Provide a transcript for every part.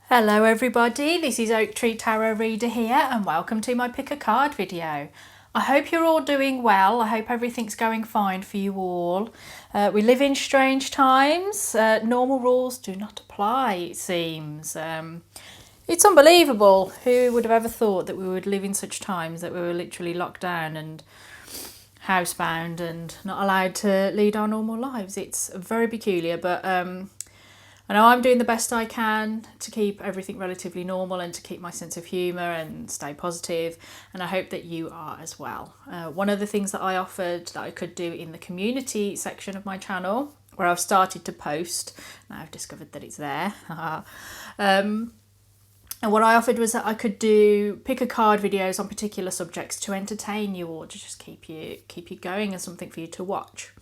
Hello everybody, this is Oak Tree Tarot Reader here and welcome to my pick a card video. I hope you're all doing well. I hope everything's going fine for you all. We live in strange times. Normal rules do not apply, it seems. It's unbelievable. Who would have ever thought that we would live in such times that we were literally locked down and housebound and not allowed to lead our normal lives? It's very peculiar, but I know I'm doing the best I can to keep everything relatively normal and to keep my sense of humour and stay positive, and I hope that you are as well. One of the things that I offered that I could do in the community section of my channel, where I've started to post, now I've discovered that it's there, and what I offered was that I could do pick a card videos on particular subjects to entertain you or to just keep you going and something for you to watch.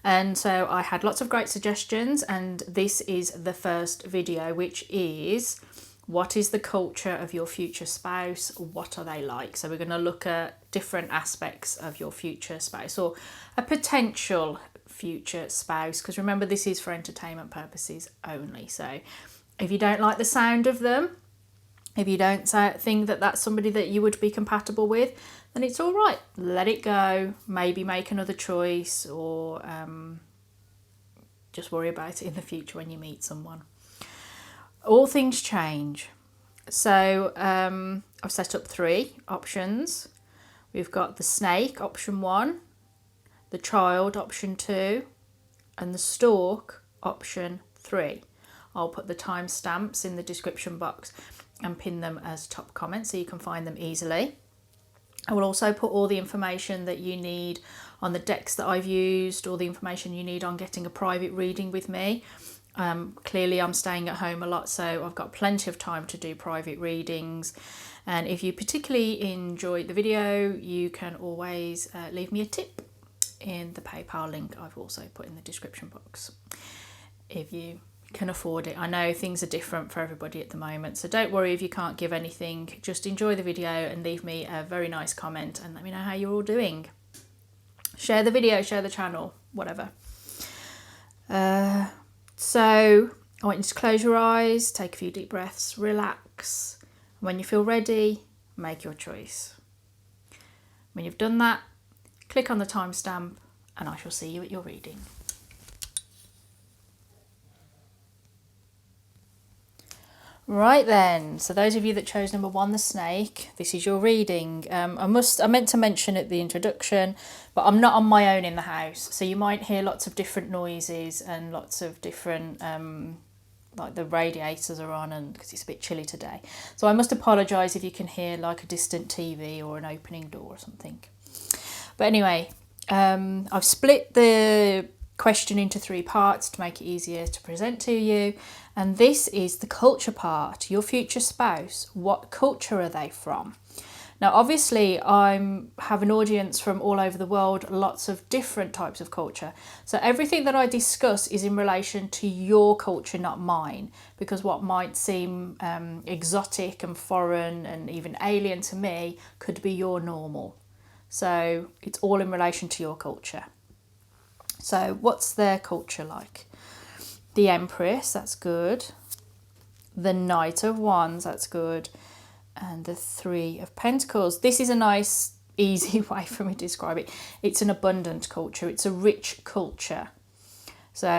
And so I had lots of great suggestions, and this is the first video, which is what is the culture of your future spouse? What are they like? So we're going to look at different aspects of your future spouse or a potential future spouse, because remember, this is for entertainment purposes only. So if you don't like the sound of them, if you don't think that that's somebody that you would be compatible with, then it's all right. Let it go. Maybe make another choice, or just worry about it in the future when you meet someone. All things change. So I've set up 3 options. We've got the snake, option 1, the child, option 2, and the stork, option 3. I'll put the timestamps in the description box and pin them as top comments so you can find them easily. I will also put all the information that you need on the decks that I've used, all the information you need on getting a private reading with me. Clearly I'm staying at home a lot, so I've got plenty of time to do private readings. And if you particularly enjoyed the video, you can always leave me a tip in the PayPal link I've also put in the description box, if you can afford it. I know things are different for everybody at the moment, so don't worry if you can't give anything. Just enjoy the video and leave me a very nice comment and let me know how you're all doing. Share the video, share the channel, whatever. So I want you to close your eyes, take a few deep breaths, relax. When you feel ready, make your choice. When you've done that, click on the timestamp and I shall see you at your reading. Right then, so those of you that chose number 1, the snake, this is your reading. I meant to mention at the introduction, but I'm not on my own in the house, so you might hear lots of different noises and lots of different, like the radiators are on, and because it's a bit chilly today. So I must apologise if you can hear like a distant TV or an opening door or something. But anyway, I've split the question into 3 parts to make it easier to present to you. And this is the culture part. Your future spouse, what culture are they from? Now, obviously, I have an audience from all over the world, lots of different types of culture. So everything that I discuss is in relation to your culture, not mine, because what might seem exotic and foreign and even alien to me could be your normal. So it's all in relation to your culture. So what's their culture like? The Empress, that's good. The Knight of Wands, that's good. And the 3 of Pentacles. This is a nice, easy way for me to describe it. It's an abundant culture. It's a rich culture. So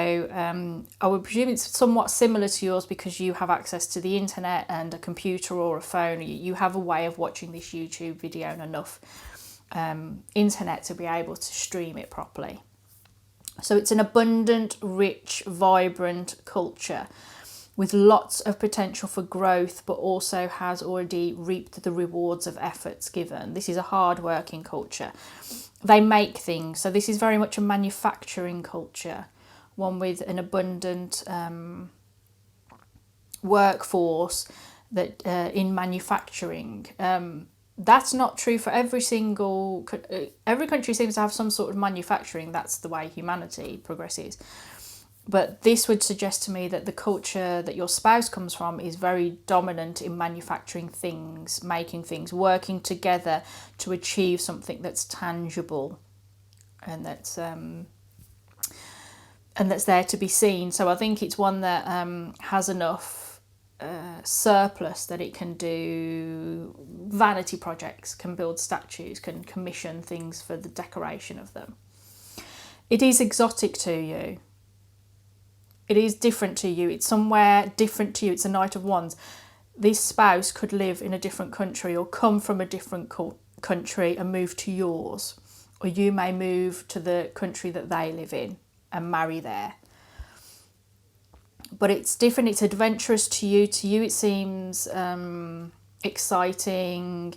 I would presume it's somewhat similar to yours because you have access to the internet and a computer or a phone. You have a way of watching this YouTube video and enough internet to be able to stream it properly. So it's an abundant, rich, vibrant culture with lots of potential for growth, but also has already reaped the rewards of efforts given. This is a hard-working culture. They make things, so this is very much a manufacturing culture, one with an abundant workforce that in manufacturing. That's not true for every country seems to have some sort of manufacturing. That's the way humanity progresses. But this would suggest to me that the culture that your spouse comes from is very dominant in manufacturing things, making things, working together to achieve something that's tangible and that's there to be seen. So I think it's one that has enough surplus that it can do vanity projects, can build statues, can commission things for the decoration of them. It is exotic to you. It is different to you. It's somewhere different to you. It's a Knight of Wands. This spouse could live in a different country or come from a different country and move to yours. Or you may move to the country that they live in and marry there. But it's different. It's adventurous to you. To you it seems exciting,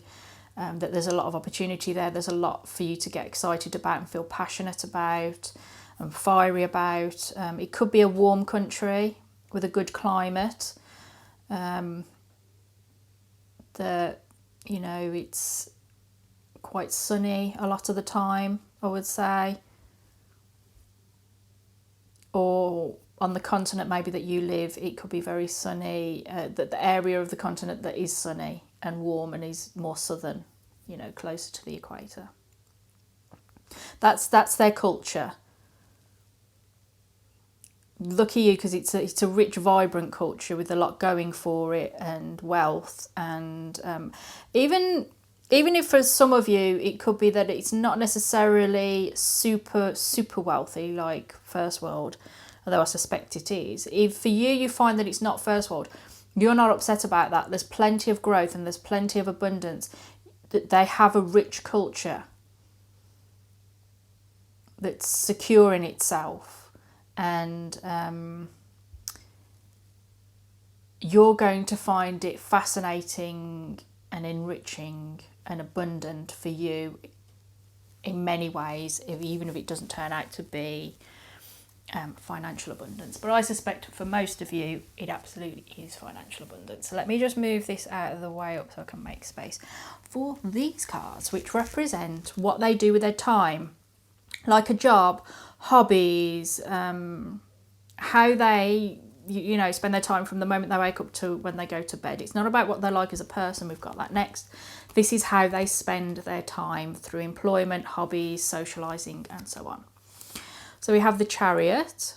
that there's a lot of opportunity there. There's a lot for you to get excited about and feel passionate about and fiery about. It could be a warm country with a good climate. That, you know, it's quite sunny a lot of the time, I would say. Or on the continent maybe that you live, it could be very sunny. That the area of the continent that is sunny and warm and is more southern, you know, closer to the equator. That's their culture. Lucky you, because it's a rich, vibrant culture with a lot going for it and wealth. And even if for some of you it could be that it's not necessarily super wealthy like first world, although I suspect it is. If for you find that it's not first world, you're not upset about that. There's plenty of growth and there's plenty of abundance. That they have a rich culture that's secure in itself. And you're going to find it fascinating and enriching and abundant for you in many ways, even if it doesn't turn out to be financial abundance. But I suspect for most of you, it absolutely is financial abundance. So let me just move this out of the way up so I can make space for these cards, which represent what they do with their time, like a job, hobbies, how they, you know, spend their time from the moment they wake up to when they go to bed. It's not about what they're like as a person. We've got that next. This is how they spend their time through employment, hobbies, socialising, and so on. So we have the Chariot,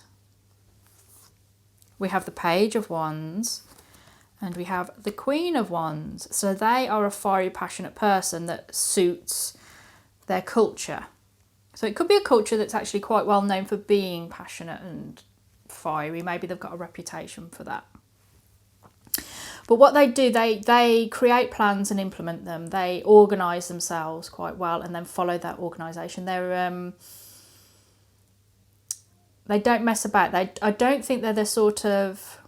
we have the Page of Wands, and we have the Queen of Wands. So they are a fiery, passionate person that suits their culture. So it could be a culture that's actually quite well known for being passionate and fiery. Maybe they've got a reputation for that. But what they do, they create plans and implement them. They organise themselves quite well and then follow that organisation. They don't mess about. I don't think they're the sort of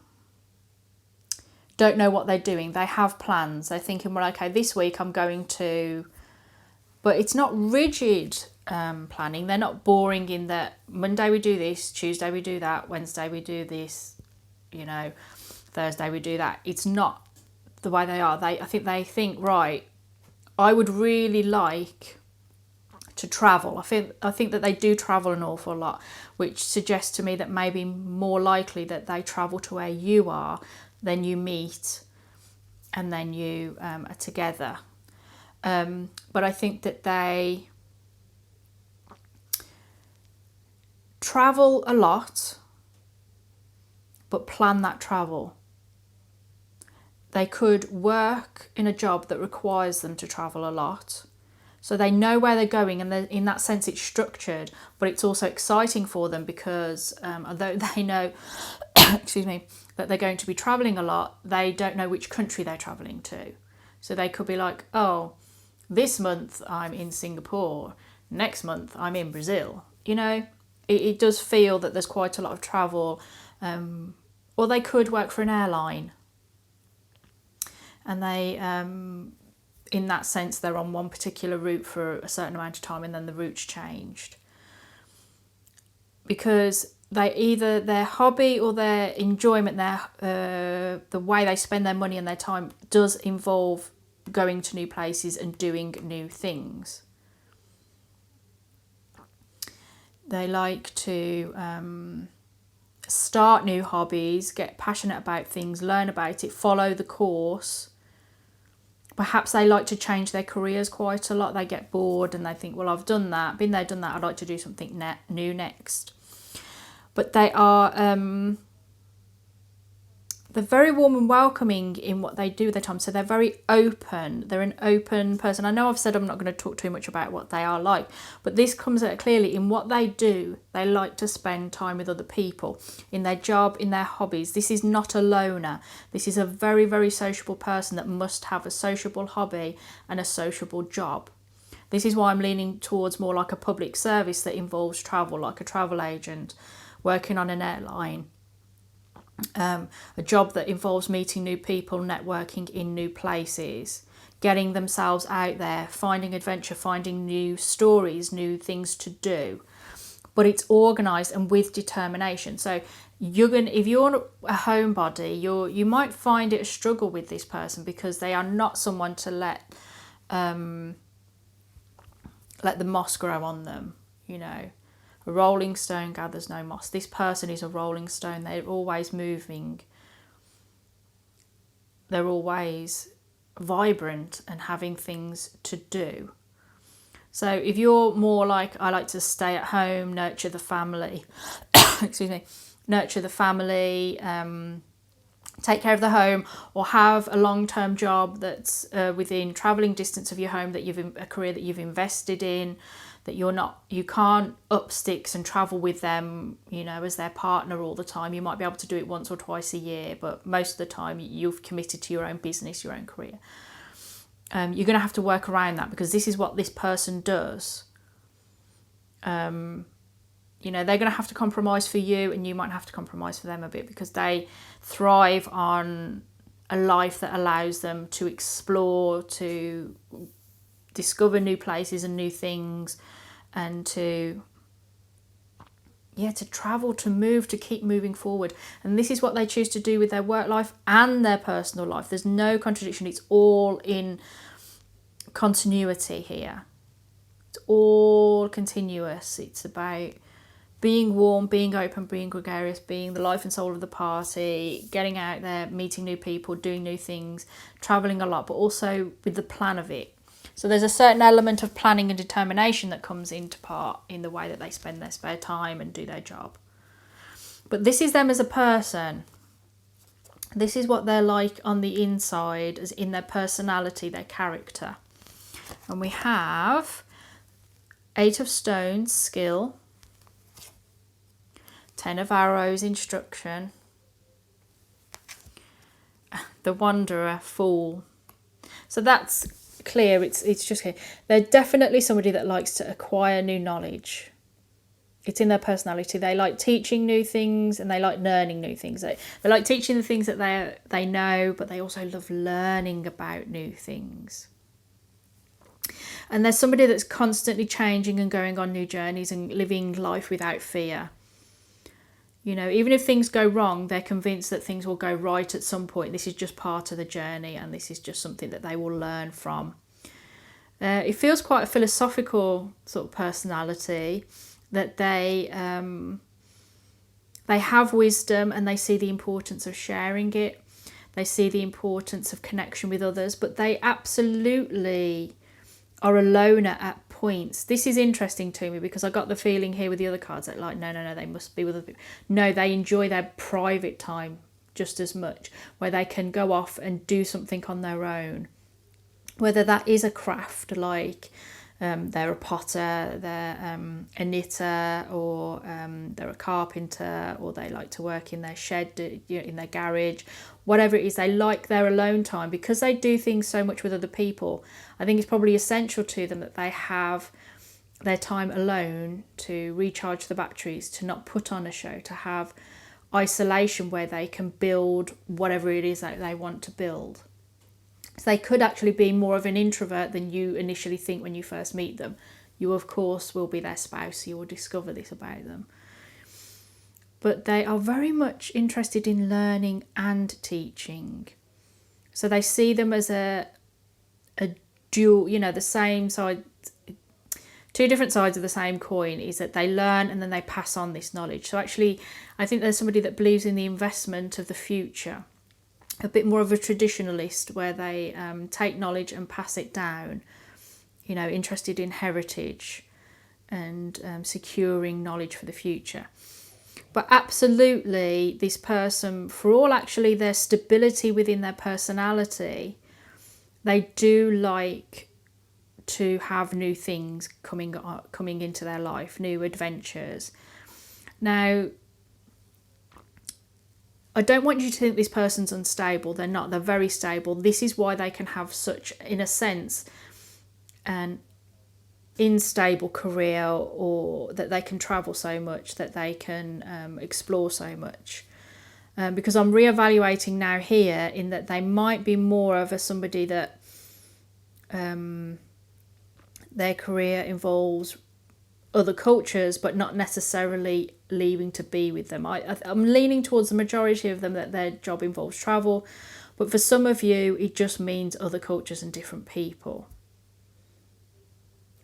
don't know what they're doing. They have plans. They're thinking, well, okay, this week I'm going to... But it's not rigid planning. They're not boring in that Monday we do this, Tuesday we do that, Wednesday we do this, you know, Thursday we do that. It's not the way they are. I think they think, right, I would really like to travel. I think that they do travel an awful lot, which suggests to me that maybe more likely that they travel to where you are, then you meet, and then you are together. But I think that they travel a lot, but plan that travel. They could work in a job that requires them to travel a lot. So they know where they're going, and in that sense it's structured, but it's also exciting for them because although they know excuse me, that they're going to be travelling a lot, they don't know which country they're travelling to. So they could be like, oh, this month I'm in Singapore, next month I'm in Brazil. You know, it does feel that there's quite a lot of travel. Or they could work for an airline. And they, in that sense, they're on one particular route for a certain amount of time and then the route's changed. Because they either their hobby or their enjoyment, the way they spend their money and their time does involve going to new places and doing new things. They like to start new hobbies, get passionate about things, learn about it, follow the course. Perhaps they like to change their careers quite a lot. They get bored and they think, well, I've done that, been there, done that. I'd like to do something new next. But they are they're very warm and welcoming in what they do with their time. So they're very open. They're an open person. I know I've said I'm not going to talk too much about what they are like, but this comes out clearly in what they do. They like to spend time with other people in their job, in their hobbies. This is not a loner. This is a very, very sociable person that must have a sociable hobby and a sociable job. This is why I'm leaning towards more like a public service that involves travel, like a travel agent, working on an airline. A job that involves meeting new people, networking in new places, getting themselves out there, finding adventure, finding new stories, new things to do. But it's organised and with determination. So if you're a homebody, you might find it a struggle with this person because they are not someone to let the moss grow on them, you know. A rolling stone gathers no moss. This person is a rolling stone. They're always moving. They're always vibrant and having things to do. So if you're more like, I like to stay at home, nurture the family, nurture the family, take care of the home, or have a long-term job that's within travelling distance of your home, that a career that you've invested in, that you can't up sticks and travel with them, you know, as their partner all the time. You might be able to do it once or twice a year, but most of the time you've committed to your own business, your own career. You're going to have to work around that because this is what this person does. You know, they're going to have to compromise for you, and you might have to compromise for them a bit because they thrive on a life that allows them to explore, to discover new places and new things, and to travel, to move, to keep moving forward. And this is what they choose to do with their work life and their personal life. There's no contradiction. It's all in continuity here. It's all continuous. It's about being warm, being open, being gregarious, being the life and soul of the party, getting out there, meeting new people, doing new things, travelling a lot, but also with the plan of it. So there's a certain element of planning and determination that comes into part in the way that they spend their spare time and do their job. But this is them as a person. This is what they're like on the inside, as in their personality, their character. And we have 8 of Stones, skill, 10 of Arrows, instruction, the Wanderer, fool. So that's clear. It's just clear. They're definitely somebody that likes to acquire new knowledge. It's in their personality. They like teaching new things and they like learning new things. They like teaching the things that they know, but they also love learning about new things. And there's somebody that's constantly changing and going on new journeys and living life without fear. You know, even if things go wrong, they're convinced that things will go right at some point. This is just part of the journey, and this is just something that they will learn from. It feels quite a philosophical sort of personality, that they have wisdom and they see the importance of sharing it. They see the importance of connection with others, but they absolutely are a loner at points. This is interesting to me because I got the feeling here with the other cards that like, no, they must be with other people. No, they enjoy their private time just as much, where they can go off and do something on their own. Whether that is a craft, like they're a potter, they're a knitter, or they're a carpenter, or they like to work in their shed, in their garage, whatever it is, they like their alone time because they do things so much with other people. I think it's probably essential to them that they have their time alone to recharge the batteries, to not put on a show, to have isolation where they can build whatever it is that they want to build. So they could actually be more of an introvert than you initially think when you first meet them. You, of course, will be their spouse. You will discover this about them. But they are very much interested in learning and teaching. So they see them as a dual, the same side, two different sides of the same coin, is that they learn and then they pass on this knowledge. So actually, I think there's somebody that believes in the investment of the future. A bit more of a traditionalist, where they take knowledge and pass it down, interested in heritage and securing knowledge for the future. But absolutely, this person, for all actually their stability within their personality, they do like to have new things coming into their life, new adventures. Now, I don't want you to think this person's unstable. They're not. They're very stable. This is why they can have such, in a sense, an unstable career, or that they can travel so much, that they can explore so much. Because I'm reevaluating now here in that they might be more of somebody that their career involves other cultures, but not necessarily leaving to be with them. I'm leaning towards the majority of them that their job involves travel, but for some of you, it just means other cultures and different people.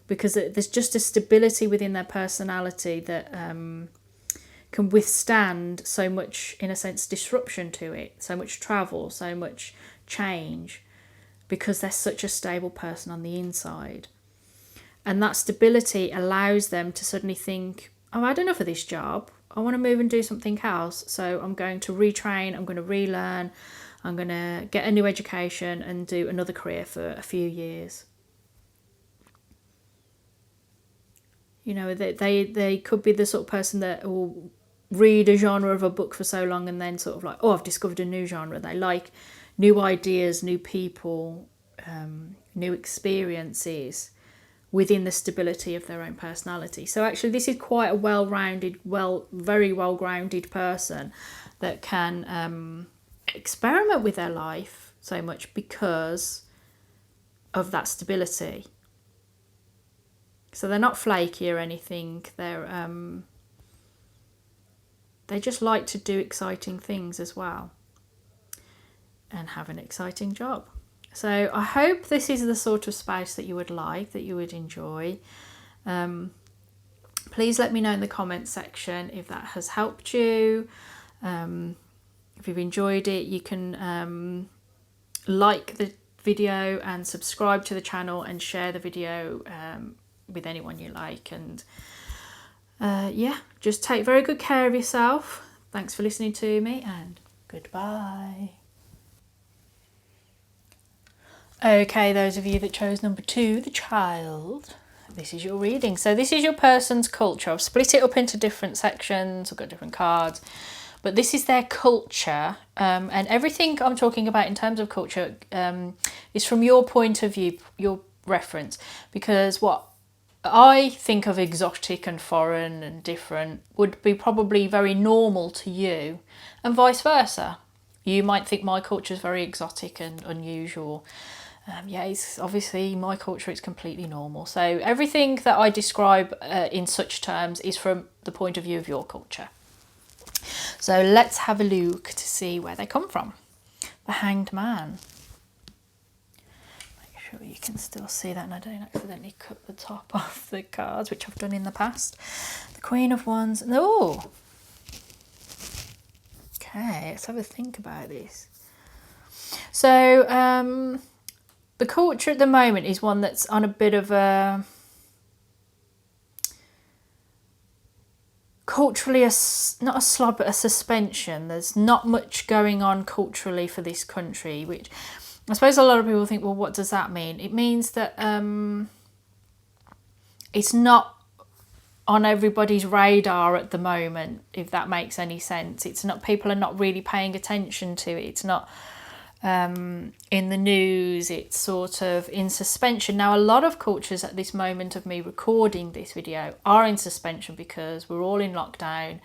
Because there's just a stability within their personality that can withstand so much, in a sense, disruption to it, so much travel, so much change, because they're such a stable person on the inside. And that stability allows them to suddenly think, I've had enough of this job. I want to move and do something else. So I'm going to retrain, I'm going to relearn, I'm going to get a new education and do another career for a few years. You know, they could be the sort of person that will read a genre of a book for so long and then sort of like, oh, I've discovered a new genre. They like new ideas, new people, new experiences within the stability of their own personality. So actually this is quite a well-rounded, very well-grounded person that can experiment with their life so much because of that stability. So they're not flaky or anything. They just like to do exciting things as well and have an exciting job. So I hope this is the sort of spouse that you would like, that you would enjoy. Please let me know in the comments section if that has helped you. If you've enjoyed it, you can like the video and subscribe to the channel and share the video with anyone you like. And just take very good care of yourself. Thanks for listening to me, and goodbye. Okay, those of you that chose number 2, the child, this is your reading. So this is your person's culture. I've split it up into different sections. I've got different cards, but this is their culture. And everything I'm talking about in terms of culture is from your point of view, your reference, because what I think of exotic and foreign and different would be probably very normal to you, and vice versa. You might think my culture is very exotic and unusual. It's obviously my culture, it's completely normal. So everything that I describe in such terms is from the point of view of your culture. So let's have a look to see where they come from. The Hanged Man. Make sure you can still see that and I don't accidentally cut the top off the cards, which I've done in the past. The Queen of Wands. Oh! Okay, let's have a think about this. So, the culture at the moment is one that's on a bit of a culturally, not a slide, but a suspension. There's not much going on culturally for this country, which I suppose a lot of people think, well, what does that mean? It means that it's not on everybody's radar at the moment, if that makes any sense. It's not, people are not really paying attention to it. It's not in the news. It's sort of in suspension. Now, a lot of cultures at this moment of me recording this video are in suspension because we're all in lockdown.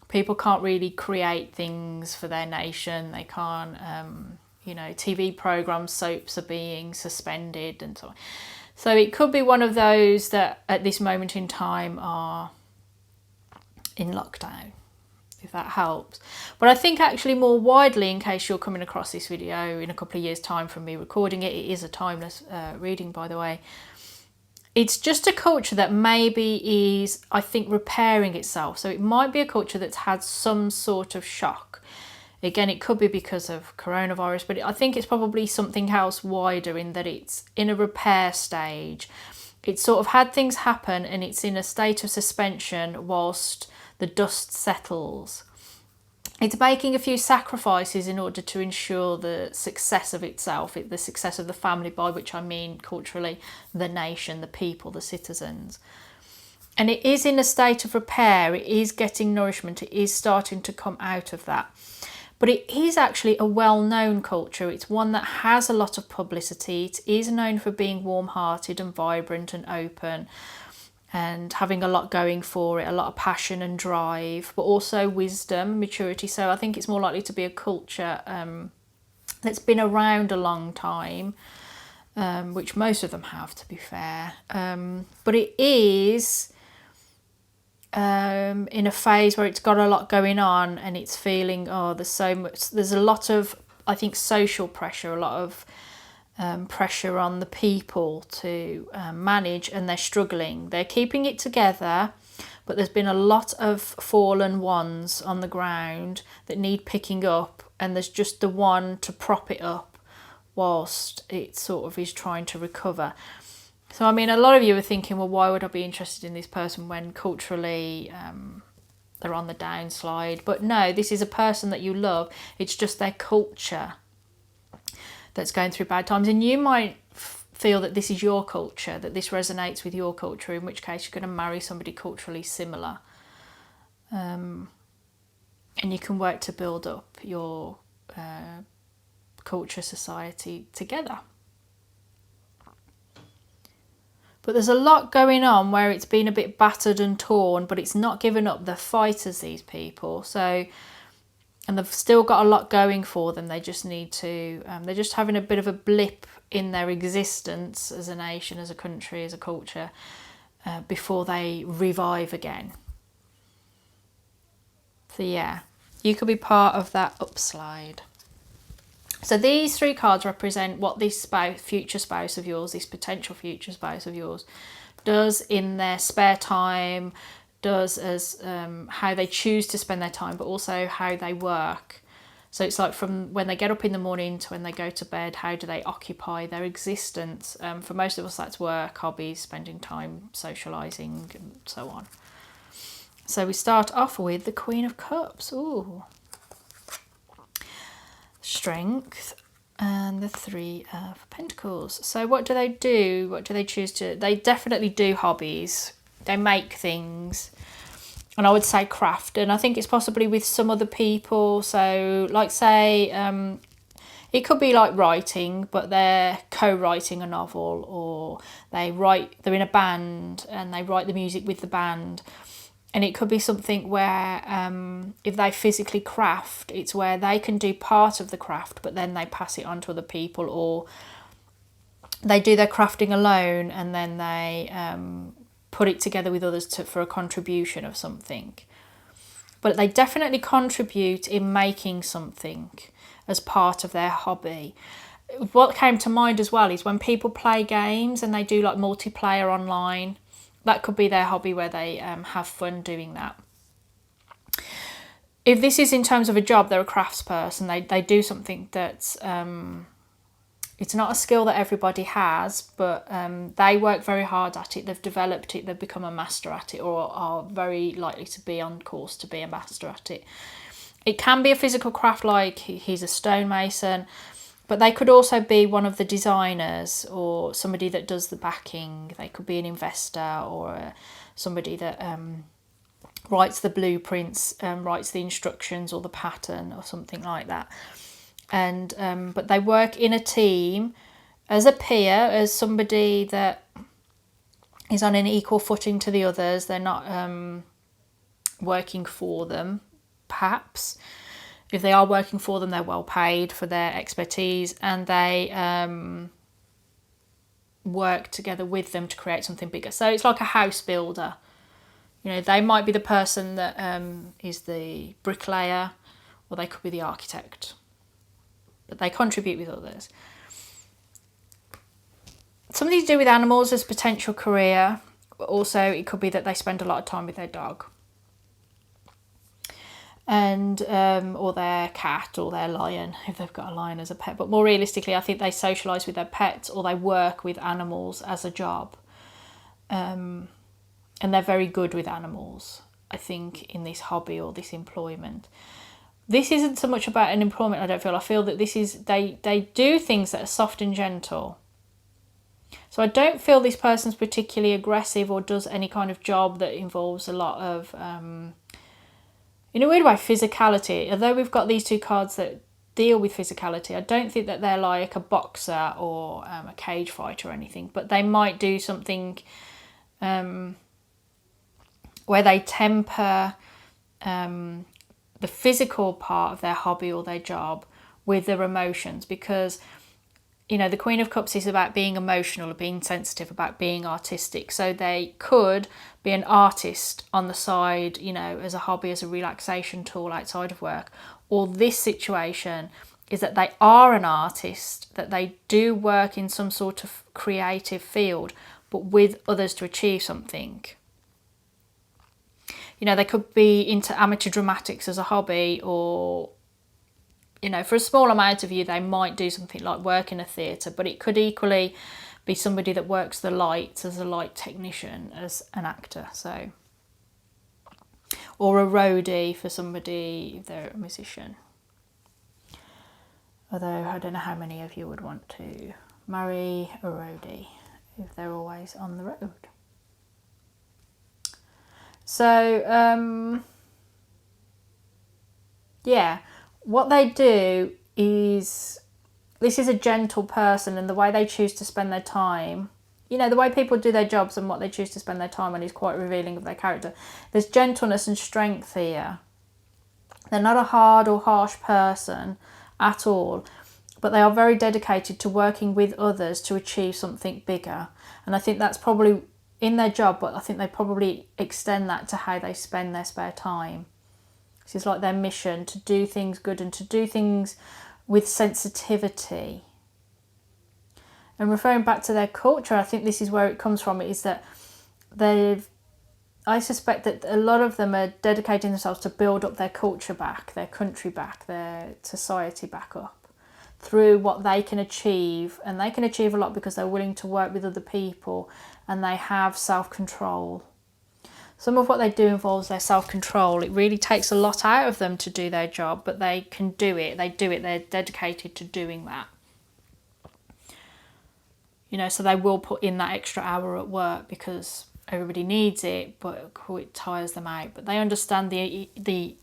People can't really create things for their nation. They can't, TV programs, soaps are being suspended and so on. So it could be one of those that at this moment in time are in lockdown, if that helps. But I think actually more widely, in case you're coming across this video in a couple of years' time from me recording it, it is a timeless reading, by the way. It's just a culture that maybe is, I think, repairing itself. So it might be a culture that's had some sort of shock. Again, it could be because of coronavirus, but I think it's probably something else wider in that it's in a repair stage. It's sort of had things happen and it's in a state of suspension whilst the dust settles. It's making a few sacrifices in order to ensure the success of itself, the success of the family, by which I mean culturally the nation, the people, the citizens. And it is in a state of repair, it is getting nourishment, it is starting to come out of that. But it is actually a well-known culture. It's one that has a lot of publicity. It is known for being warm-hearted and vibrant and open and having a lot going for it, a lot of passion and drive, but also wisdom, maturity. So I think it's more likely to be a culture that's been around a long time, which most of them have, to be fair. But it is in a phase where it's got a lot going on and it's feeling, there's a lot of, I think, social pressure, a lot of pressure on the people to manage, and they're struggling. They're keeping it together, but there's been a lot of fallen ones on the ground that need picking up, and there's just the one to prop it up whilst it sort of is trying to recover. So, I mean, a lot of you are thinking, well, why would I be interested in this person when culturally they're on the downslide? But no, this is a person that you love. It's just their culture that's going through bad times. And you might feel that this is your culture, that this resonates with your culture, in which case you're going to marry somebody culturally similar. And you can work to build up your culture, society together. But there's a lot going on where it's been a bit battered and torn, but it's not given up. They're fighters, these people. So, and they've still got a lot going for them. They just need to, they're just having a bit of a blip in their existence as a nation, as a country, as a culture, before they revive again. So yeah, you could be part of that upslide. So these 3 cards represent what this future spouse of yours, this potential future spouse of yours, does in their spare time, does as how they choose to spend their time, but also how they work. So it's like from when they get up in the morning to when they go to bed, how do they occupy their existence? For most of us, that's work, hobbies, spending time, socialising, and so on. So we start off with the Queen of Cups. Ooh. Strength, and the 3 of Pentacles. So what do they do? What do they choose to? They definitely do hobbies. They make things, and I would say craft. And I think it's possibly with some other people. So like say, it could be like writing, but they're co-writing a novel, or they're in a band and they write the music with the band. And it could be something where if they physically craft, it's where they can do part of the craft, but then they pass it on to other people, or they do their crafting alone and then they put it together with others for a contribution of something. But they definitely contribute in making something as part of their hobby. What came to mind as well is when people play games and they do like multiplayer online. That could be their hobby, where they have fun doing that. If this is in terms of a job, they're a craftsperson. They do something that's, it's not a skill that everybody has, but they work very hard at it. They've developed it. They've become a master at it, or are very likely to be on course to be a master at it. It can be a physical craft, like he's a stonemason. But they could also be one of the designers, or somebody that does the backing. They could be an investor, or somebody that writes the blueprints, writes the instructions or the pattern or something like that. And but they work in a team as a peer, as somebody that is on an equal footing to the others. They're not working for them, perhaps. If they are working for them, they're well paid for their expertise, and they work together with them to create something bigger. So it's like a house builder. You know, they might be the person that is the bricklayer, or they could be the architect. But they contribute with others. Something to do with animals as potential career. But also, it could be that they spend a lot of time with their dog. And or their cat, or their lion, if they've got a lion as a pet. But more realistically, I think they socialise with their pets, or they work with animals as a job. And they're very good with animals. I think, in this hobby or this employment. This isn't so much about an employment, I don't feel. I feel that this is, they do things that are soft and gentle. So I don't feel this person's particularly aggressive or does any kind of job that involves a lot of, in a weird way, physicality. Although we've got these two cards that deal with physicality, I don't think that they're like a boxer or a cage fighter or anything. But they might do something where they temper the physical part of their hobby or their job with their emotions, because the Queen of Cups is about being emotional, being sensitive, about being artistic. So they could be an artist on the side, as a hobby, as a relaxation tool outside of work. Or this situation is that they are an artist, that they do work in some sort of creative field, but with others to achieve something. They could be into amateur dramatics as a hobby, or, for a small amount of you, they might do something like work in a theatre, but it could equally be somebody that works the lights as a light technician, as an actor, so. Or a roadie for somebody if they're a musician. Although I don't know how many of you would want to marry a roadie if they're always on the road. So, yeah, what they do is, this is a gentle person, and the way they choose to spend their time, the way people do their jobs and what they choose to spend their time on is quite revealing of their character. There's gentleness and strength here. They're not a hard or harsh person at all, but they are very dedicated to working with others to achieve something bigger. And I think that's probably in their job, but I think they probably extend that to how they spend their spare time. This is like their mission, to do things good and to do things with sensitivity. And referring back to their culture, I think this is where it comes from, is that I suspect that a lot of them are dedicating themselves to build up their culture back, their country back, their society back up, through what they can achieve. And they can achieve a lot because they're willing to work with other people, and they have self-control. Some of what they do involves their self-control. It really takes a lot out of them to do their job, but they can do it. They do it. They're dedicated to doing that. So they will put in that extra hour at work because everybody needs it, but it tires them out. But they understand the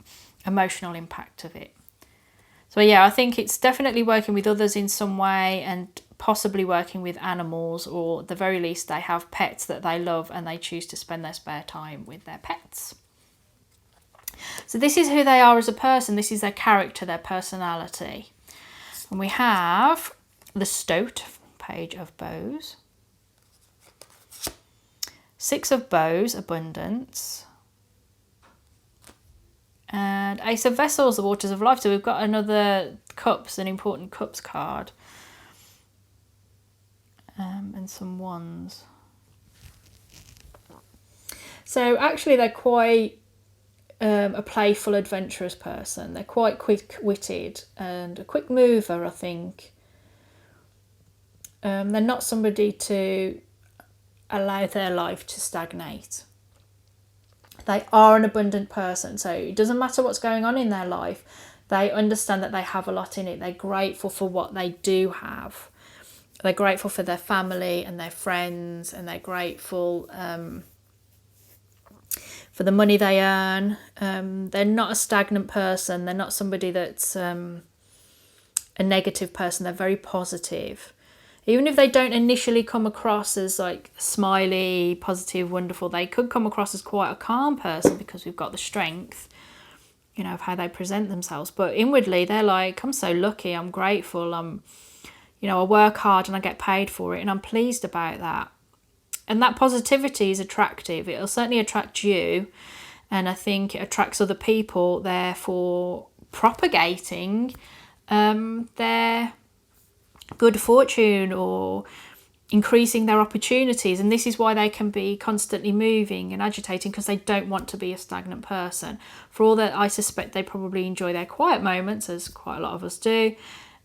emotional impact of it. So yeah, I think it's definitely working with others in some way, and possibly working with animals, or at the very least they have pets that they love and they choose to spend their spare time with their pets. So this is who they are as a person. This is their character, their personality. And we have the Stoat, Page of Bows. Six of Bows, Abundance. And Ace of Vessels, the Waters of Life. So we've got another Cups, an important Cups card. And some Wands. So actually they're quite a playful, adventurous person. They're quite quick-witted and a quick mover, I think. They're not somebody to allow their life to stagnate. They are an abundant person, so it doesn't matter what's going on in their life. They understand that they have a lot in it. They're grateful for what they do have. They're grateful for their family and their friends, and they're grateful for the money they earn. They're not a stagnant person. They're not somebody that's a negative person. They're very positive. Even if they don't initially come across as like smiley, positive, wonderful, they could come across as quite a calm person because we've got the strength, of how they present themselves. But inwardly, they're like, I'm so lucky, I'm grateful, I work hard and I get paid for it, and I'm pleased about that. And that positivity is attractive. It'll certainly attract you, and I think it attracts other people, therefore propagating their good fortune or increasing their opportunities. And this is why they can be constantly moving and agitating, because they don't want to be a stagnant person. For all that, I suspect they probably enjoy their quiet moments, as quite a lot of us do.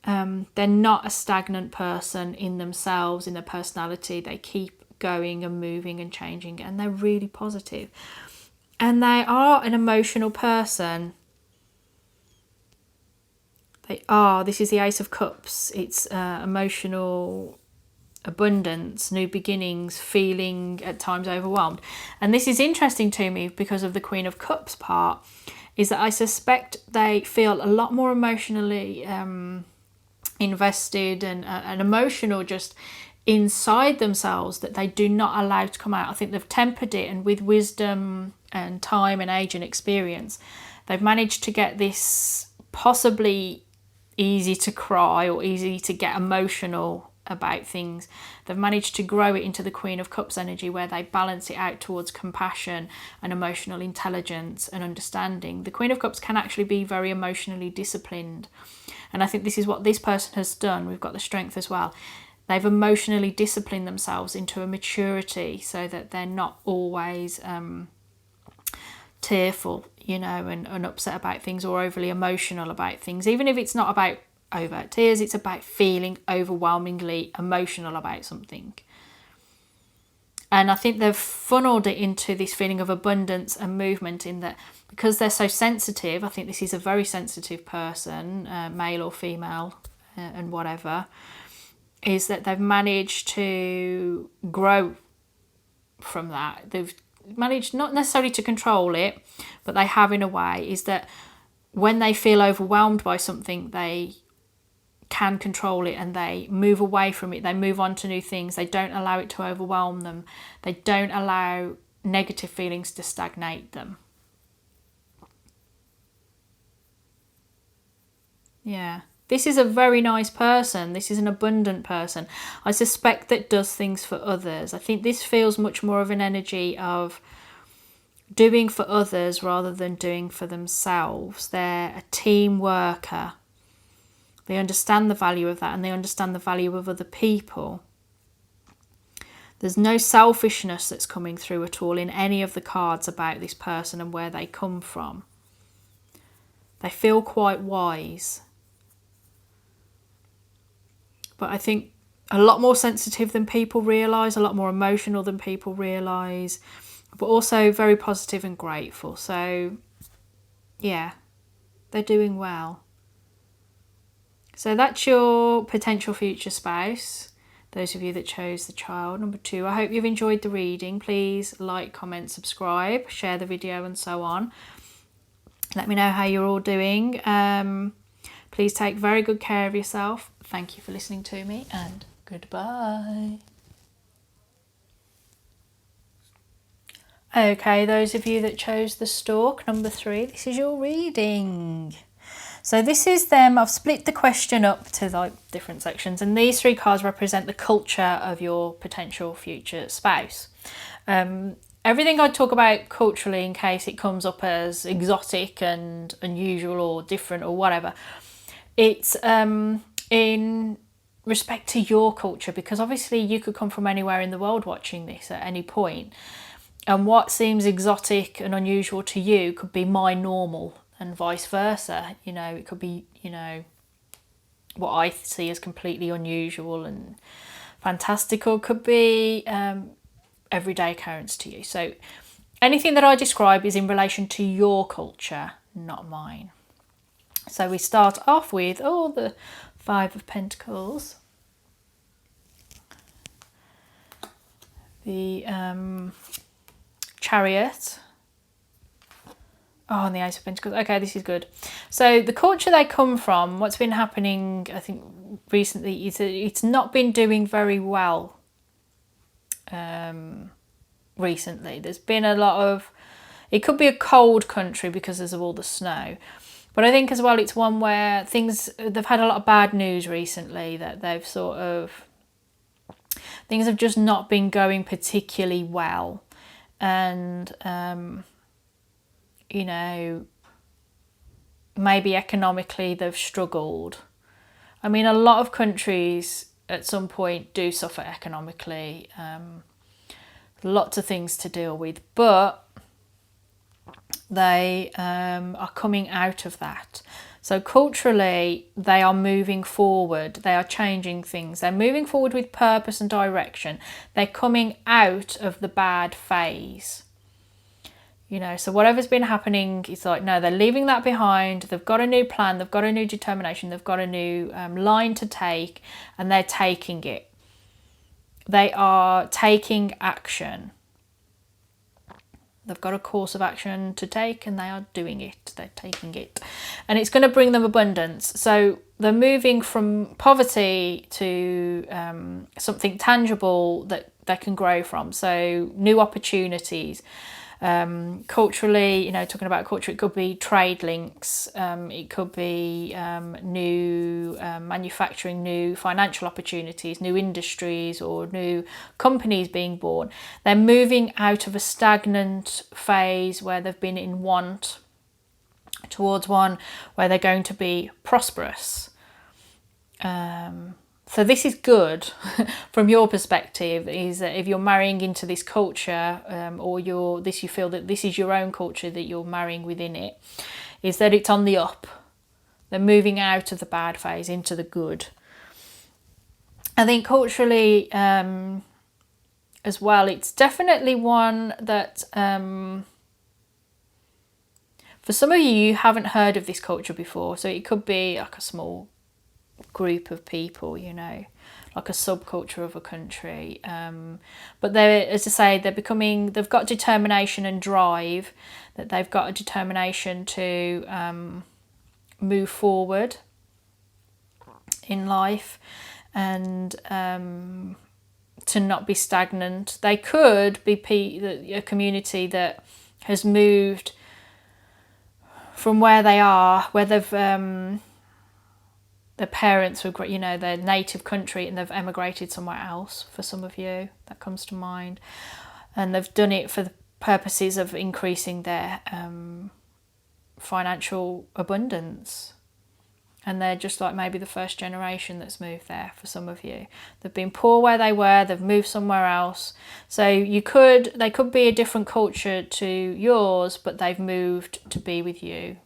They're not a stagnant person in themselves, in their personality. They keep going and moving and changing, and they're really positive. And they are an emotional person. They are. This is the Ace of Cups. It's emotional abundance, new beginnings, feeling at times overwhelmed. And this is interesting to me because of the Queen of Cups part, is that I suspect they feel a lot more emotionally invested and emotional just inside themselves that they do not allow to come out. I think they've tempered it, and with wisdom and time and age and experience, they've managed to get this possibly easy to cry or easy to get emotional about things. They've managed to grow it into the Queen of Cups energy, where they balance it out towards compassion and emotional intelligence and understanding. The Queen of Cups can actually be very emotionally disciplined, and I think this is what this person has done. We've got the Strength as well. They've emotionally disciplined themselves into a maturity so that they're not always tearful, and upset about things or overly emotional about things. Even if it's not about overt tears, it's about feeling overwhelmingly emotional about something. And I think they've funneled it into this feeling of abundance and movement, in that because they're so sensitive. I think this is a very sensitive person, male or female, and whatever, is that they've managed to grow from that. They've managed not necessarily to control it, but they have, in a way, is that when they feel overwhelmed by something, they can control it and they move away from it. They move on to new things. They don't allow it to overwhelm them. They don't allow negative feelings to stagnate them. Yeah. This is a very nice person. This is an abundant person. I suspect that does things for others. I think this feels much more of an energy of doing for others rather than doing for themselves. They're a team worker. They understand the value of that, and they understand the value of other people. There's no selfishness that's coming through at all in any of the cards about this person and where they come from. They feel quite wise. But I think a lot more sensitive than people realise, a lot more emotional than people realise, but also very positive and grateful. So, yeah, they're doing well. So that's your potential future spouse, those of you that chose the child number 2. I hope you've enjoyed the reading. Please like, comment, subscribe, share the video and so on. Let me know how you're all doing. Please take very good care of yourself. Thank you for listening to me, and goodbye. Okay, those of you that chose the Stork number 3, this is your reading. So this is them. I've split the question up to like different sections, and these 3 cards represent the culture of your potential future spouse. Everything I talk about culturally, in case it comes up as exotic and unusual or different or whatever, it's in respect to your culture, because obviously you could come from anywhere in the world watching this at any point, and what seems exotic and unusual to you could be my normal, and vice versa. It could be, what I see as completely unusual and fantastical could be everyday occurrence to you. So anything that I describe is in relation to your culture, not mine. So we start off with the 5 of Pentacles, the Chariot, and the Ace of Pentacles. Okay, this is good. So the culture they come from, what's been happening, I think, recently, is that it's not been doing very well recently. There's been a lot of, it could be a cold country because of all the snow. But I think as well it's one where they've had a lot of bad news recently, that they've things have just not been going particularly well. And, maybe economically they've struggled. I mean, a lot of countries at some point do suffer economically. Lots of things to deal with, but they are coming out of that. So culturally, they are moving forward. They are changing things. They're moving forward with purpose and direction. They're coming out of the bad phase. You know, so whatever's been happening, it's like, no, they're leaving that behind. They've got a new plan. They've got a new determination. They've got a new line to take, and they're taking it. They are taking action. They've got a course of action to take, and they are doing it. They're taking it. And it's going to bring them abundance. So they're moving from poverty to something tangible that they can grow from. So new opportunities. Culturally, you know, talking about culture, it could be trade links, it could be new manufacturing, new financial opportunities, new industries, or new companies being born. They're moving out of a stagnant phase where they've been in want towards one where they're going to be prosperous. So this is good from your perspective, is that if you're marrying into this culture, or you feel that this is your own culture that you're marrying within it, is that it's on the up. They're moving out of the bad phase into the good. I think culturally as well, it's definitely one that for some of you haven't heard of this culture before. So it could be like a small group of people, you know, like a subculture of a country, but they're, as I say, they've got determination and drive, that they've got a determination to move forward in life, and to not be stagnant. They could be a community that has moved from where they are, where they've their parents were, you know, their native country, and they've emigrated somewhere else. For some of you, that comes to mind, and they've done it for the purposes of increasing their financial abundance. And they're just like maybe the first generation that's moved there. For some of you, they've been poor where they were, they've moved somewhere else. So they could be a different culture to yours, but they've moved to be with you.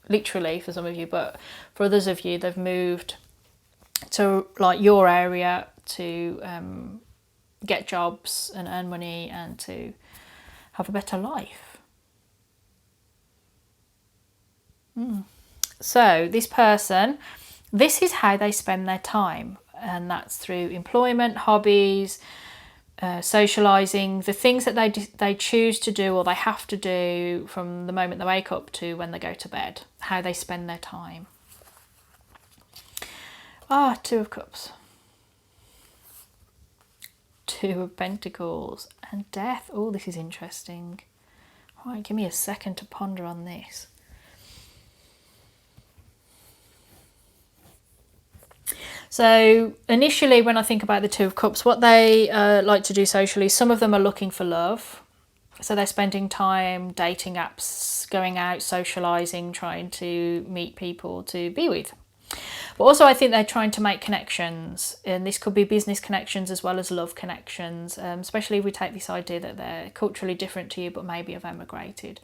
Literally for some of you, but for others of you, they've moved to like your area to get jobs and earn money and to have a better life. So this person, this is how they spend their time, and that's through employment, hobbies, socialising, the things that they choose to do or they have to do from the moment they wake up to when they go to bed, how they spend their time. Two of Cups, Two of Pentacles, and Death. Oh, this is interesting. All right, give me a second to ponder on this. So initially, when I think about the Two of Cups, what they like to do socially, some of them are looking for love. So they're spending time, dating apps, going out, socialising, trying to meet people to be with. But also I think they're trying to make connections, and this could be business connections as well as love connections, especially if we take this idea that they're culturally different to you but maybe have emigrated.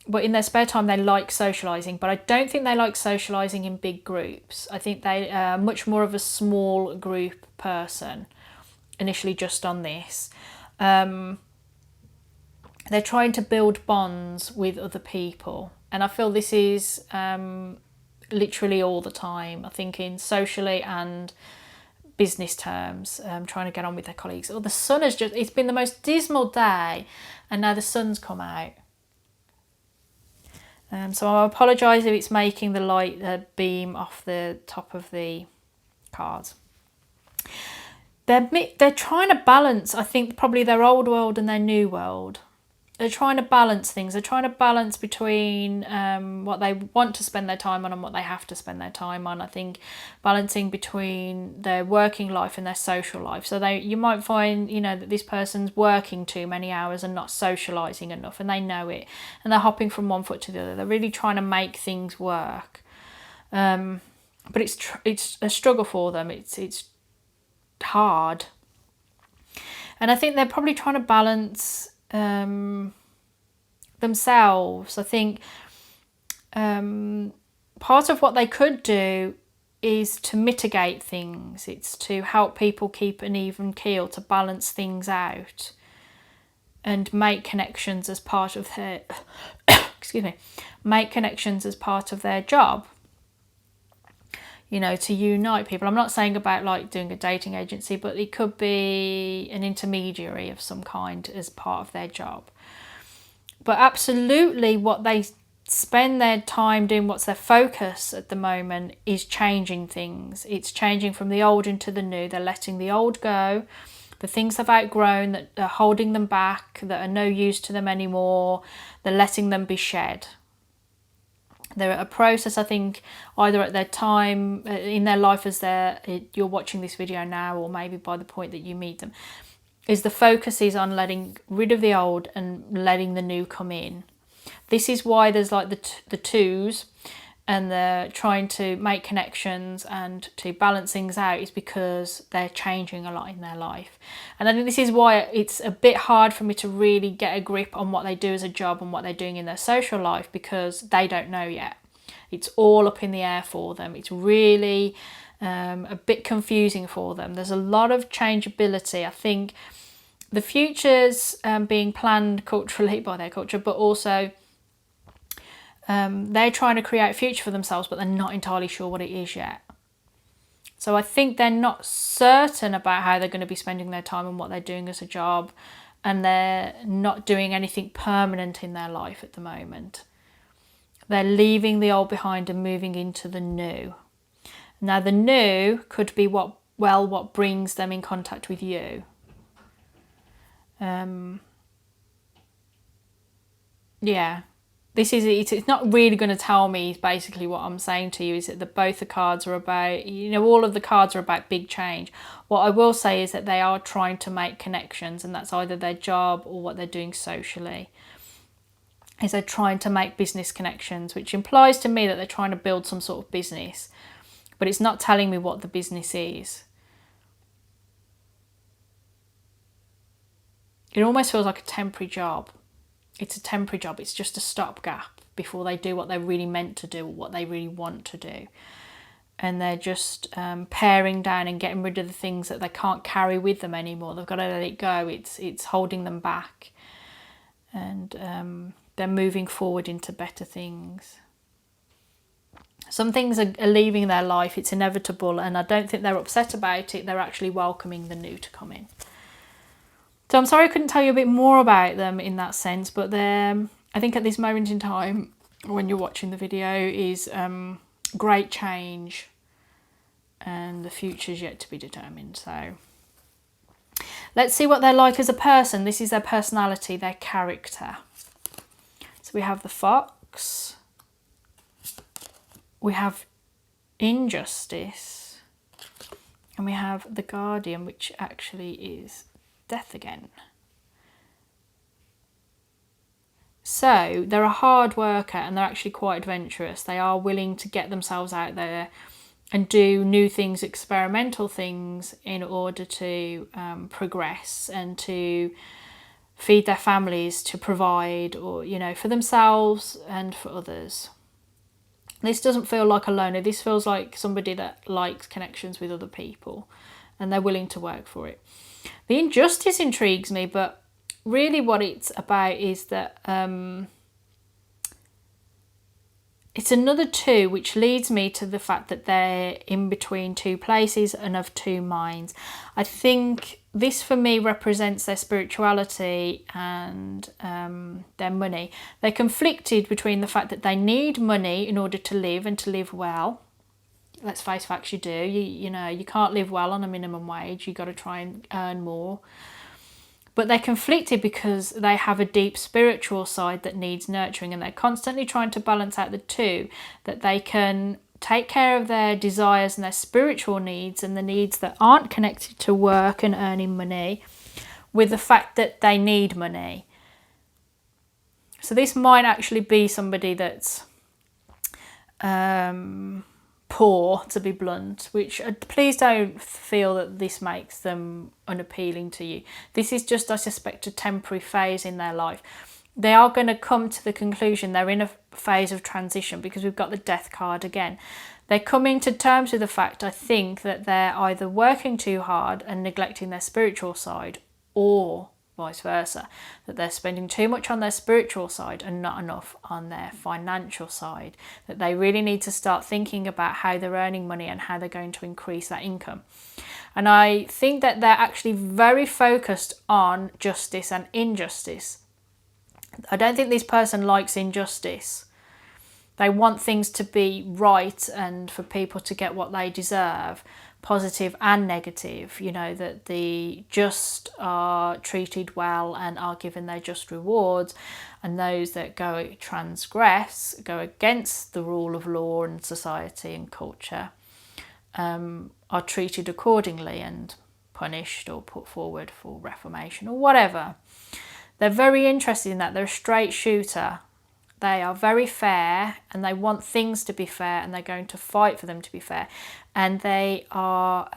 But in their spare time, they like socialising, but I don't think they like socialising in big groups. I think they are much more of a small group person, initially just on this. They're trying to build bonds with other people. And I feel this is literally all the time. I think in socially and business terms, trying to get on with their colleagues. Oh, the sun has it's been the most dismal day, and now the sun's come out. So I apologise if it's making the light beam off the top of the cards. They're trying to balance, I think, probably their old world and their new world. They're trying to balance things. They're trying to balance between what they want to spend their time on and what they have to spend their time on. I think balancing between their working life and their social life. So you might find, you know, that this person's working too many hours and not socialising enough, and they know it, and they're hopping from one foot to the other. They're really trying to make things work, but it's a struggle for them. It's hard, and I think they're probably trying to balance themselves. I think part of what they could do is to mitigate things. It's to help people keep an even keel, to balance things out. and make connections as part of their excuse me, make connections as part of their job, you know, to unite people. I'm not saying about like doing a dating agency, but it could be an intermediary of some kind as part of their job. But absolutely what they spend their time doing, what's their focus at the moment, is changing things. It's changing from the old into the new. They're letting the old go, the things they've outgrown that are holding them back, that are no use to them anymore. They're letting them be shed. They're at a process, I think, either at their time in their life as you're watching this video now, or maybe by the point that you meet them, is the focus is on letting rid of the old and letting the new come in. This is why there's like the twos, and they're trying to make connections and to balance things out, is because they're changing a lot in their life. And I think this is why it's a bit hard for me to really get a grip on what they do as a job and what they're doing in their social life, because they don't know yet. It's all up in the air for them. It's really a bit confusing for them. There's a lot of changeability. I think the future's being planned culturally by their culture, but also they're trying to create a future for themselves, but they're not entirely sure what it is yet. So I think they're not certain about how they're going to be spending their time and what they're doing as a job, and they're not doing anything permanent in their life at the moment. They're leaving the old behind and moving into the new. Now the new could be what brings them in contact with you. Yeah. It's not really going to tell me, basically what I'm saying to you is that both the cards are about, you know, all of the cards are about big change. What I will say is that they are trying to make connections, and that's either their job or what they're doing socially. Is they're trying to make business connections, which implies to me that they're trying to build some sort of business, but it's not telling me what the business is. It almost feels like a temporary job. It's a temporary job. It's just a stopgap before they do what they're really meant to do, or what they really want to do. And they're just paring down and getting rid of the things that they can't carry with them anymore. They've got to let it go. It's holding them back. And they're moving forward into better things. Some things are leaving their life. It's inevitable. And I don't think they're upset about it. They're actually welcoming the new to come in. So I'm sorry I couldn't tell you a bit more about them in that sense, but I think at this moment in time, when you're watching the video, is great change, and the future's yet to be determined. So let's see what they're like as a person. This is their personality, their character. So we have the Fox, we have Injustice, and we have the Guardian, which actually is Death again. So they're a hard worker, and they're actually quite adventurous. They are willing to get themselves out there and do new things, experimental things, in order to progress and to feed their families, to provide, or, you know, for themselves and for others. This doesn't feel like a loner. This feels like somebody that likes connections with other people, and they're willing to work for it. The Injustice intrigues me, but really what it's about is that it's another two, which leads me to the fact that they're in between two places and of two minds. I think this for me represents their spirituality and their money. They're conflicted between the fact that they need money in order to live and to live well. Let's face facts, you do. You know, you can't live well on a minimum wage. You've got to try and earn more. But they're conflicted because they have a deep spiritual side that needs nurturing, and they're constantly trying to balance out the two, that they can take care of their desires and their spiritual needs and the needs that aren't connected to work and earning money, with the fact that they need money. So this might actually be somebody that's poor, to be blunt, which please don't feel that this makes them unappealing to you. This is just, I suspect, a temporary phase in their life. They are going to come to the conclusion they're in a phase of transition, because we've got the Death card again. They're coming to terms with the fact, I think, that they're either working too hard and neglecting their spiritual side, or vice versa, that they're spending too much on their spiritual side and not enough on their financial side, that they really need to start thinking about how they're earning money and how they're going to increase that income. And I think that they're actually very focused on justice and injustice. I don't think this person likes injustice. They want things to be right and for people to get what they deserve, positive and negative, you know, that the just are treated well and are given their just rewards, and those that transgress, go against the rule of law and society and culture, are treated accordingly and punished or put forward for reformation or whatever. They're very interested in that. They're a straight shooter. They are very fair and they want things to be fair, and they're going to fight for them to be fair. And they are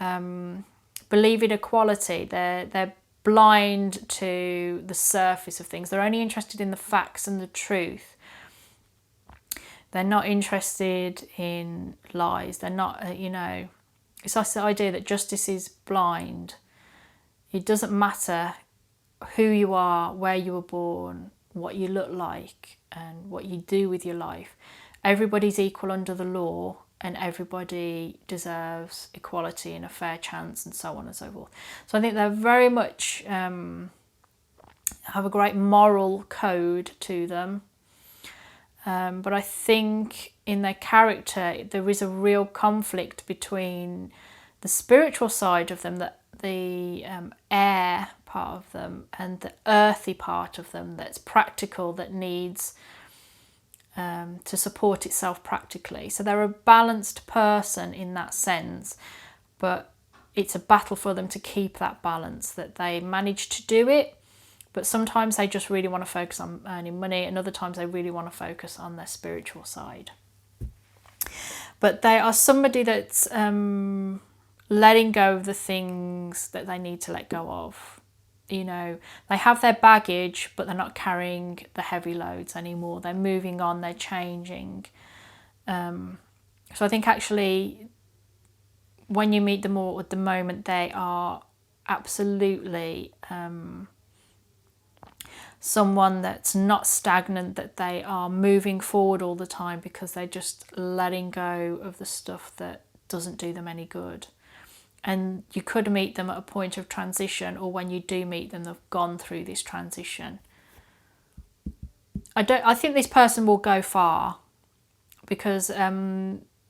believe in equality. They're blind to the surface of things. They're only interested in the facts and the truth. They're not interested in lies. They're not, you know, it's this idea that justice is blind. It doesn't matter who you are, where you were born, what you look like, and what you do with your life. Everybody's equal under the law, and everybody deserves equality and a fair chance, and so on and so forth. So I think they're very much have a great moral code to them. But I think in their character there is a real conflict between the spiritual side of them, that the air part of them, and the earthy part of them that's practical, that needs to support itself practically. So they're a balanced person in that sense, but it's a battle for them to keep that balance, that they manage to do it, but sometimes they just really want to focus on earning money, and other times they really want to focus on their spiritual side. But they are somebody that's letting go of the things that they need to let go of. You know, they have their baggage, but they're not carrying the heavy loads anymore. They're moving on, they're changing. So I think actually when you meet them all at the moment, they are absolutely someone that's not stagnant, that they are moving forward all the time, because they're just letting go of the stuff that doesn't do them any good. And you could meet them at a point of transition, or when you do meet them, they've gone through this transition. I think this person will go far, because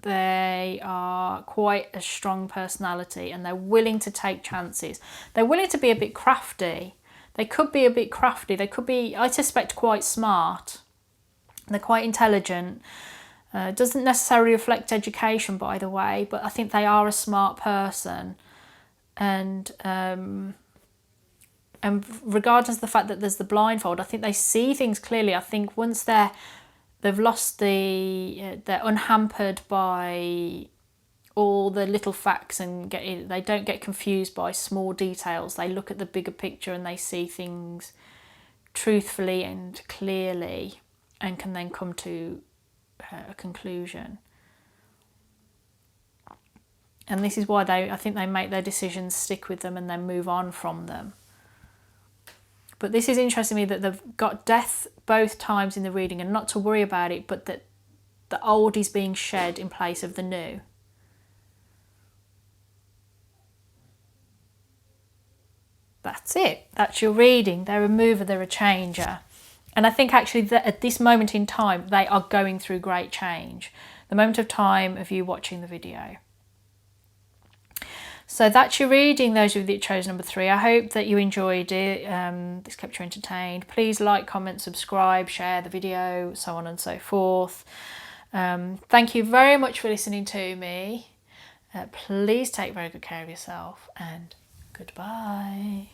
they are quite a strong personality, and they're willing to take chances. They're willing to be a bit crafty. They could be a bit crafty. They could be, I suspect, quite smart. They're quite intelligent. Doesn't necessarily reflect education, by the way, but I think they are a smart person. And regardless of the fact that there's the blindfold, I think they see things clearly. I think once they've lost they're unhampered by all the little facts, and they don't get confused by small details. They look at the bigger picture and they see things truthfully and clearly, and can then come to a conclusion. And this is why I think they make their decisions, stick with them, and then move on from them. But this is interesting to me, that they've got death both times in the reading, and not to worry about it, but that the old is being shed in place of the new. That's it. That's your reading. They're a mover, they're a changer. And I think actually that at this moment in time, they are going through great change. The moment of time of you watching the video. So that's your reading, those of you that chose number 3. I hope that you enjoyed it. This kept you entertained. Please like, comment, subscribe, share the video, so on and so forth. Thank you very much for listening to me. Please take very good care of yourself, and goodbye.